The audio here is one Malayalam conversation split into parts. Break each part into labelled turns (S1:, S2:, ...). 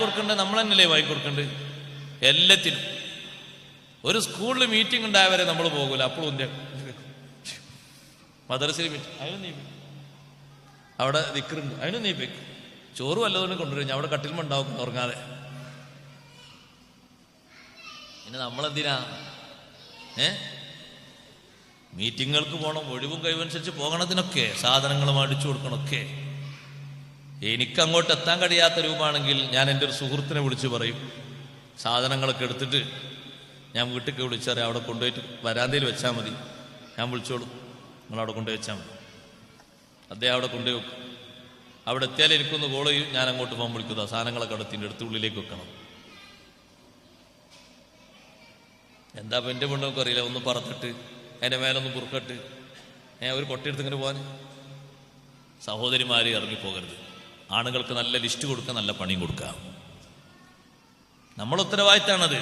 S1: കൊടുക്കേണ്ടത് നമ്മൾ തന്നെയല്ലേ വാങ്ങിക്കൊടുക്കേണ്ടത് എല്ലാത്തിനും. ഒരു സ്കൂളിൽ മീറ്റിംഗ് ഉണ്ടായവരെ നമ്മൾ പോകൂല, അപ്പോഴും മദ്രസയിൽ മീറ്റിംഗ് അതിനും നീ അവിടെ ദിക്റുണ്ട് അതിനും നീ വെക്കും. ചോറ് വല്ലതുകൊണ്ട് കൊണ്ടുവരും, ഞാൻ അവിടെ കട്ടിൽമ ഉണ്ടാവും ഉറങ്ങാതെ. പിന്നെ നമ്മളെന്തിനാ മീറ്റിങ്ങുകൾക്ക് പോകണം, ഒഴിവും കഴിവനുസരിച്ച് പോകണതിനൊക്കെ സാധനങ്ങൾ മേടിച്ചു കൊടുക്കണമൊക്കെ. എനിക്കങ്ങോട്ട് എത്താൻ കഴിയാത്ത രൂപമാണെങ്കിൽ ഞാൻ എൻ്റെ ഒരു സുഹൃത്തിനെ വിളിച്ച് പറയും, സാധനങ്ങളൊക്കെ എടുത്തിട്ട് ഞാൻ വീട്ടിലേക്ക് വിളിച്ചറിയാം, അവിടെ കൊണ്ടുപോയിട്ട് വരാന്തയിൽ വെച്ചാൽ മതി, ഞാൻ വിളിച്ചോളൂ, നിങ്ങളവിടെ കൊണ്ടുപോയി വെച്ചാൽ മതി. അദ്ദേഹം അവിടെ കൊണ്ടുപോയി വെക്കും. അവിടെ എത്തിയാൽ എനിക്കൊന്ന് കോൾ ചെയ്യും, ഞാൻ അങ്ങോട്ട് ഫോൺ വിളിക്കുക, സാധനങ്ങളൊക്കെ അവിടെ തിൻ്റെ അടുത്ത് ഉള്ളിലേക്ക് വെക്കണം. എന്താ ഇപ്പം എൻ്റെ പെണ്ണൊക്കെ അറിയില്ല, ഒന്ന് പറത്തിട്ട് അതിൻ്റെ മേലൊന്ന് പുറക്കട്ട് ഒരു കൊട്ടയെടുത്ത് ഇങ്ങനെ പോകാൻ. സഹോദരിമാരെ ഇറങ്ങിപ്പോകരുത്. ആണുങ്ങൾക്ക് നല്ല ലിസ്റ്റ് കൊടുക്കുക, നല്ല പണിയും കൊടുക്കുക. നമ്മൾ ഉത്തരവാദിത്തമാണത്.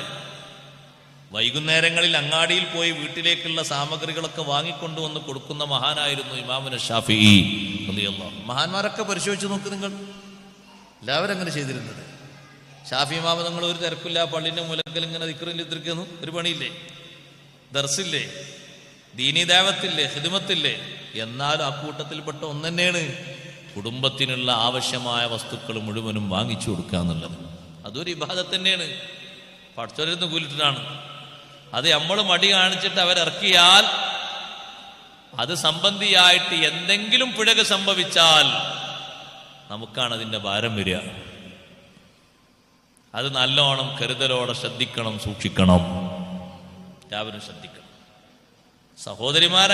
S1: വൈകുന്നേരങ്ങളിൽ അങ്ങാടിയിൽ പോയി വീട്ടിലേക്കുള്ള സാമഗ്രികളൊക്കെ വാങ്ങിക്കൊണ്ടുവന്ന് കൊടുക്കുന്ന മഹാനായിരുന്നു ഇമാമുന ഷാഫിഈ റളിയല്ലാഹു. മഹാന്മാരൊക്കെ പരിശോധിച്ച് നോക്ക് നിങ്ങൾ, എല്ലാവരും അങ്ങനെ ചെയ്തിരുന്നത്. ഷാഫി ഇമാമ നിങ്ങൾ ഒരു തിരക്കില്ല, പള്ളിൻ്റെ മൂലക്കൽ ഇങ്ങനെ ദിക്റിലിരിക്കുന്നു, ഒരു പണിയില്ലേ, ദർസില്ലേ, ദീനീ ദഅവത്തില്ലേ, ഖിദ്മത്തില്ലേ. എന്നാലും ആ കൂട്ടത്തിൽപ്പെട്ട ഒന്ന് തന്നെയാണ് കുടുംബത്തിനുള്ള ആവശ്യമായ വസ്തുക്കൾ മുഴുവനും വാങ്ങിച്ചു കൊടുക്കുക എന്നുള്ളത്. അതൊരു ഇബാദത്ത് തന്നെയാണ്, പഠിച്ചവരിന്ന് കൂലിട്ടിട്ടാണ്. അത് നമ്മൾ മടി കാണിച്ചിട്ട് അവരിറക്കിയാൽ അത് സംബന്ധിയായിട്ട് എന്തെങ്കിലും പിഴക് സംഭവിച്ചാൽ നമുക്കാണ് അതിൻ്റെ ഭാരം വരിക. അത് നല്ലോണം കരുതലോടെ ശ്രദ്ധിക്കണം, സൂക്ഷിക്കണം, എല്ലാവരും ശ്രദ്ധിക്കണം. സഹോദരിമാരെ